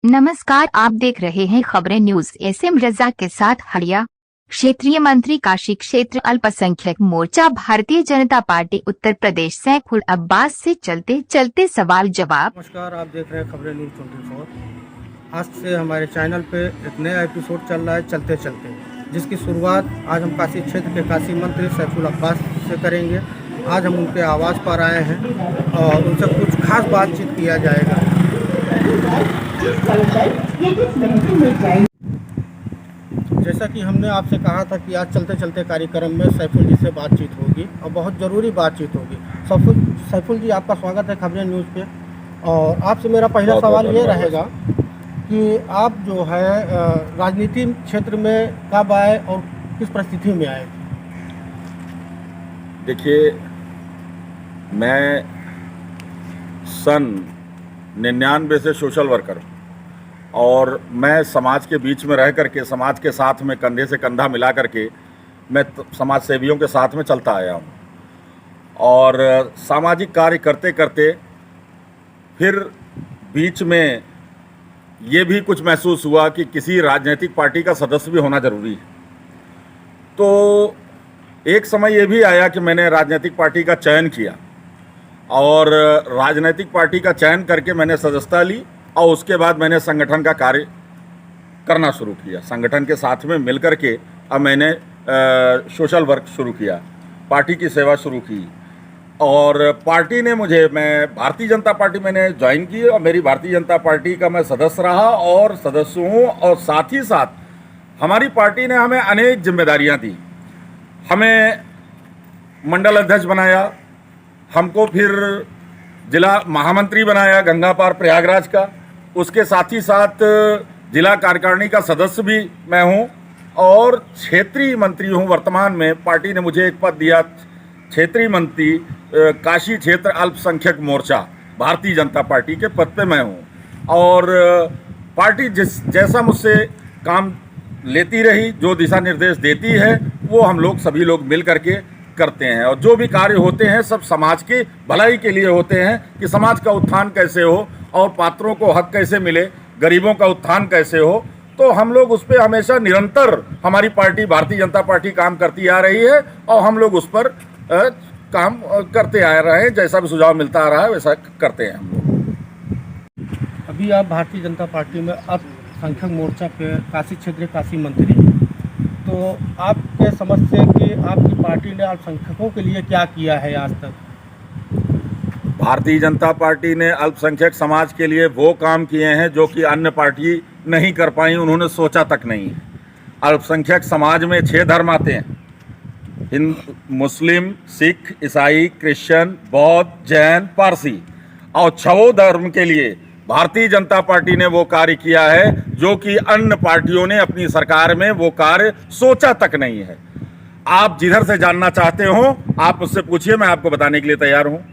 नमस्कार, आप देख रहे हैं खबरें न्यूज एसएम रजा के साथ हड़िया। क्षेत्रीय मंत्री काशी क्षेत्र अल्पसंख्यक मोर्चा भारतीय जनता पार्टी उत्तर प्रदेश सैफुल अब्बास से चलते चलते सवाल जवाब। नमस्कार, आप देख रहे हैं खबरें न्यूज 24। आज से हमारे चैनल पे एक नया एपिसोड चल रहा है चलते चलते, जिसकी शुरुआत आज हम काशी क्षेत्र के काशी मंत्री सैफुल अब्बास से करेंगे। आज हम उनके आवास पर आए हैं और उनसे कुछ खास बातचीत किया जाएगा। जैसा कि हमने आपसे कहा था कि आज चलते चलते कार्यक्रम में सैफुल जी से बातचीत होगी और बहुत ज़रूरी बातचीत होगी। सैफुल जी, आपका स्वागत है खबरें न्यूज़ पे। और आपसे मेरा पहला सवाल ये रहेगा कि आप जो है राजनीति क्षेत्र में कब आए और किस परिस्थिति में आए? देखिए, मैं सन 99 से सोशल वर्कर हूँ और मैं समाज के बीच में रह करके, समाज के साथ में कंधे से कंधा मिला करके मैं समाज सेवियों के साथ में चलता आया हूँ। और सामाजिक कार्य करते करते फिर बीच में ये भी कुछ महसूस हुआ कि किसी राजनीतिक पार्टी का सदस्य भी होना ज़रूरी है। तो एक समय ये भी आया कि मैंने राजनीतिक पार्टी का चयन किया और राजनीतिक पार्टी का चयन करके मैंने सदस्यता ली और उसके बाद मैंने संगठन का कार्य करना शुरू किया। संगठन के साथ में मिल कर के अब मैंने सोशल वर्क शुरू किया, पार्टी की सेवा शुरू की। और पार्टी ने मैं भारतीय जनता पार्टी मैंने ज्वाइन की और मेरी भारतीय जनता पार्टी का मैं सदस्य रहा और सदस्य हूँ। और साथ ही साथ हमारी पार्टी ने हमें अनेक जिम्मेदारियाँ दी। हमें मंडल अध्यक्ष बनाया, हमको फिर जिला महामंत्री बनाया गंगा पार प्रयागराज का। उसके साथ ही साथ जिला कार्यकारिणी का सदस्य भी मैं हूं और क्षेत्रीय मंत्री हूं। वर्तमान में पार्टी ने मुझे एक पद दिया, क्षेत्रीय मंत्री काशी क्षेत्र अल्पसंख्यक मोर्चा भारतीय जनता पार्टी के पद पे मैं हूं। और पार्टी जैसा मुझसे काम लेती रही, जो दिशा निर्देश देती है, वो हम लोग सभी लोग मिल करके करते हैं। और जो भी कार्य होते हैं सब समाज की भलाई के लिए होते हैं कि समाज का उत्थान कैसे हो और पात्रों को हक कैसे मिले, गरीबों का उत्थान कैसे हो। तो हम लोग उस पर हमेशा निरंतर, हमारी पार्टी भारतीय जनता पार्टी काम करती आ रही है और हम लोग उस पर काम करते आ रहे हैं। जैसा भी सुझाव मिलता आ रहा है वैसा करते हैं हम लोग। अभी आप भारतीय जनता पार्टी में अल्पसंख्यक मोर्चा के काशी क्षेत्र काशी मंत्री, तो आपके समझ से कि आपकी पार्टी ने अल्पसंख्यकों के लिए क्या किया है आज तक? भारतीय जनता पार्टी ने अल्पसंख्यक समाज के लिए वो काम किए हैं जो कि अन्य पार्टी नहीं कर पाई, उन्होंने सोचा तक नहीं है। अल्पसंख्यक समाज में 6 धर्म आते हैं, हिंदू, मुस्लिम, सिख, ईसाई, क्रिश्चियन, बौद्ध, जैन, पारसी। और 6 धर्म के लिए भारतीय जनता पार्टी ने वो कार्य किया है जो कि अन्य पार्टियों ने अपनी सरकार में वो कार्य सोचा तक नहीं है। आप जिधर से जानना चाहते हो आप मुझसे पूछिए, मैं आपको बताने के लिए तैयार हूँ।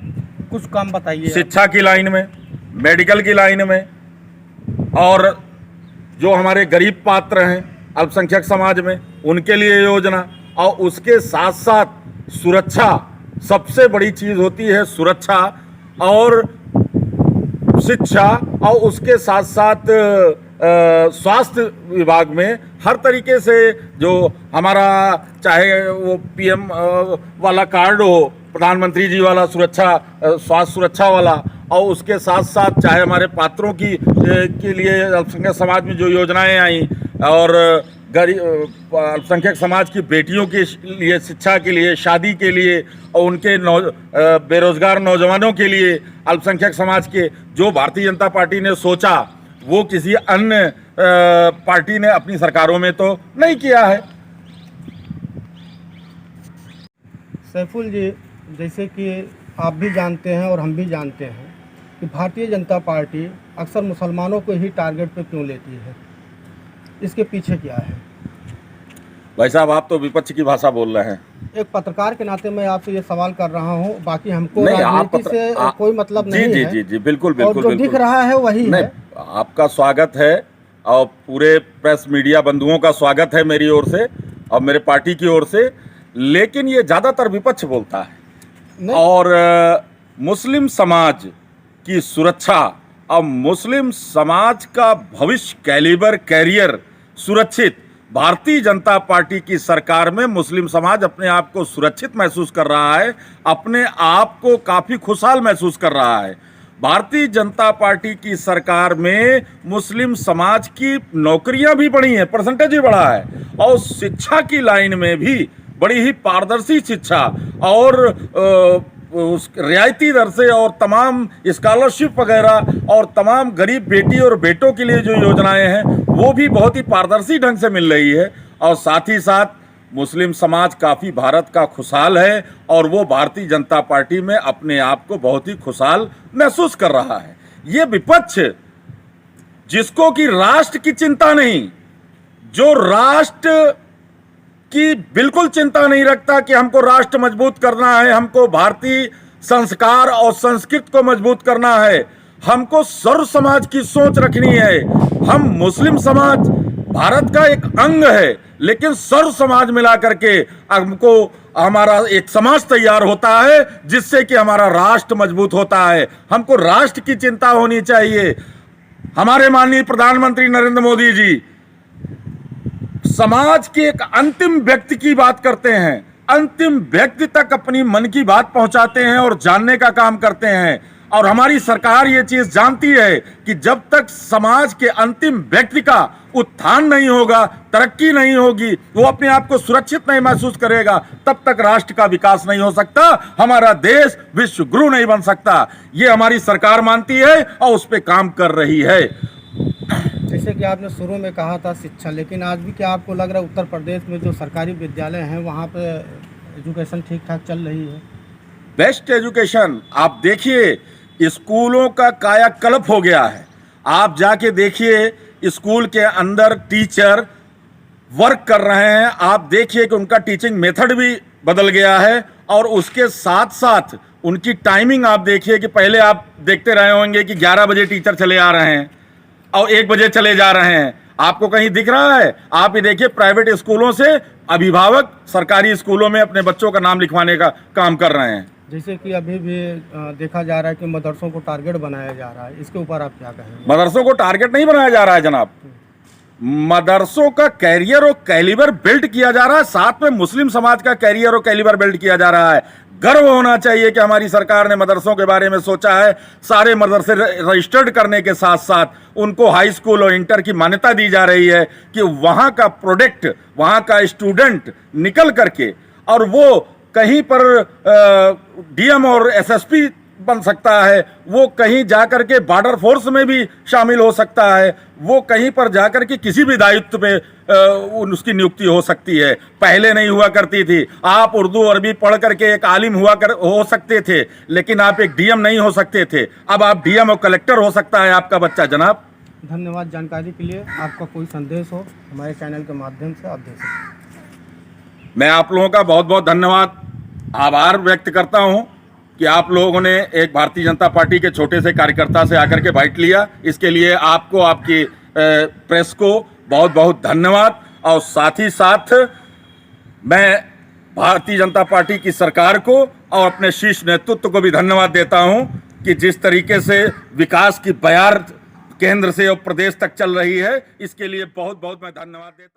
कुछ काम बताइए। शिक्षा की लाइन में, मेडिकल की लाइन में, और जो हमारे गरीब पात्र हैं अल्पसंख्यक समाज में उनके लिए योजना। और उसके साथ साथ सुरक्षा, सबसे बड़ी चीज़ होती है सुरक्षा और शिक्षा। और उसके साथ साथ स्वास्थ्य विभाग में हर तरीके से जो हमारा, चाहे वो PM वाला कार्ड हो, प्रधानमंत्री जी वाला सुरक्षा, स्वास्थ्य सुरक्षा वाला, और उसके साथ साथ चाहे हमारे पात्रों के लिए अल्पसंख्यक समाज में जो योजनाएं आई, और अल्पसंख्यक समाज की बेटियों के लिए शिक्षा के लिए, शादी के लिए, और उनके बेरोजगार नौजवानों के लिए अल्पसंख्यक समाज के जो भारतीय जनता पार्टी ने सोचा वो किसी अन्य पार्टी ने अपनी सरकारों में तो नहीं किया है। सैफुल जी, जैसे कि आप भी जानते हैं और हम भी जानते हैं कि भारतीय जनता पार्टी अक्सर मुसलमानों को ही टारगेट पे क्यों लेती है, इसके पीछे क्या है? भाई साहब, आप तो विपक्ष की भाषा बोल रहे हैं। एक पत्रकार के नाते मैं आपसे ये सवाल कर रहा हूँ, बाकी हमको राजनीति से कोई मतलब नहीं है। जी, बिल्कुल और जो दिख रहा है वही है। आपका स्वागत है और पूरे प्रेस मीडिया बंधुओं का स्वागत है मेरी ओर से और मेरे पार्टी की ओर से। लेकिन ये ज़्यादातर विपक्ष बोलता है और मुस्लिम समाज की सुरक्षा अब मुस्लिम समाज का भविष्य, कैलिबर, कैरियर सुरक्षित, भारतीय जनता पार्टी की सरकार में मुस्लिम समाज अपने आप को सुरक्षित महसूस कर रहा है, अपने आप को काफ़ी खुशहाल महसूस कर रहा है। भारतीय जनता पार्टी की सरकार में मुस्लिम समाज की नौकरियां भी बढ़ी हैं, परसेंटेज भी बढ़ा है, और शिक्षा की लाइन में भी बड़ी ही पारदर्शी शिक्षा और उस रियायती दर से और तमाम स्कॉलरशिप वगैरह और तमाम गरीब बेटी और बेटों के लिए जो योजनाएं हैं वो भी बहुत ही पारदर्शी ढंग से मिल रही है। और साथ ही साथ मुस्लिम समाज काफ़ी भारत का खुशहाल है और वो भारतीय जनता पार्टी में अपने आप को बहुत ही खुशहाल महसूस कर रहा है। ये विपक्ष जिसको कि राष्ट्र की चिंता नहीं, जो राष्ट्र की बिल्कुल चिंता नहीं रखता कि हमको राष्ट्र मजबूत करना है, हमको भारतीय संस्कार और संस्कृति को मजबूत करना है, हमको सर्व समाज की सोच रखनी है। हम मुस्लिम समाज भारत का एक अंग है, लेकिन सर्व समाज मिला करके हमको हमारा एक समाज तैयार होता है जिससे कि हमारा राष्ट्र मजबूत होता है। हमको राष्ट्र की चिंता होनी चाहिए। हमारे माननीय प्रधानमंत्री नरेंद्र मोदी जी समाज के एक अंतिम व्यक्ति की बात करते हैं, अंतिम व्यक्ति तक अपनी मन की बात पहुंचाते हैं और जानने का काम करते हैं। और हमारी सरकार ये चीज जानती है कि जब तक समाज के अंतिम व्यक्ति का उत्थान नहीं होगा, तरक्की नहीं होगी, वो अपने आप को सुरक्षित नहीं महसूस करेगा, तब तक राष्ट्र का विकास नहीं हो सकता, हमारा देश विश्व गुरु नहीं बन सकता। ये हमारी सरकार मानती है और उस पर काम कर रही है। जैसे कि आपने शुरू में कहा था शिक्षा, लेकिन आज भी क्या आपको लग रहा है उत्तर प्रदेश में जो सरकारी विद्यालय हैं वहाँ पे एजुकेशन ठीक ठाक चल रही है? बेस्ट एजुकेशन, आप देखिए स्कूलों का कायाकल्प हो गया है। आप जाके देखिए स्कूल के अंदर टीचर वर्क कर रहे हैं, आप देखिए कि उनका टीचिंग मेथड भी बदल गया है। और उसके साथ साथ उनकी टाइमिंग आप देखिए कि पहले आप देखते रहे होंगे कि 11 बजे टीचर चले आ रहे हैं और 1 बजे चले जा रहे हैं। आपको कहीं दिख रहा है? आप ये देखिए प्राइवेट स्कूलों से अभिभावक सरकारी स्कूलों में अपने बच्चों का नाम लिखवाने का काम कर रहे हैं। जैसे कि अभी भी देखा जा रहा है कि मदरसों को टारगेट बनाया जा रहा है, इसके ऊपर आप क्या कहेंगे? मदरसों को टारगेट नहीं बनाया जा रहा है जनाब, मदरसों का कैरियर और कैलिबर बिल्ड किया जा रहा है, साथ में मुस्लिम समाज का कैरियर और कैलिबर बिल्ड किया जा रहा है। गर्व होना चाहिए कि हमारी सरकार ने मदरसों के बारे में सोचा है। सारे मदरसे रजिस्टर्ड करने के साथ साथ उनको हाई स्कूल और इंटर की मान्यता दी जा रही है कि वहाँ का प्रोडक्ट, वहाँ का स्टूडेंट निकल करके और वो कहीं पर डीएम और एसएसपी बन सकता है, वो कहीं जाकर के बॉर्डर फोर्स में भी शामिल हो सकता है, वो कहीं पर जाकर के किसी भी दायित्व पे उसकी नियुक्ति हो सकती है। पहले नहीं हुआ करती थी। आप उर्दू अरबी पढ़ करके एक आलिम हो सकते थे, लेकिन आप एक डीएम नहीं हो सकते थे। अब आप डीएम और कलेक्टर हो सकता है आपका बच्चा। जनाब धन्यवाद जानकारी के लिए। आपका कोई संदेश हो हमारे चैनल के माध्यम से आप दे सकते हैं। मैं आप लोगों का बहुत बहुत धन्यवाद, आभार व्यक्त करता हूं कि आप लोगों ने एक भारतीय जनता पार्टी के छोटे से कार्यकर्ता से आकर के बाइट लिया। इसके लिए आपको, आपकी प्रेस को बहुत बहुत धन्यवाद। और साथ ही साथ मैं भारतीय जनता पार्टी की सरकार को और अपने शीर्ष नेतृत्व को भी धन्यवाद देता हूं कि जिस तरीके से विकास की बयार केंद्र से और प्रदेश तक चल रही है, इसके लिए बहुत बहुत मैं धन्यवाद देता हूं।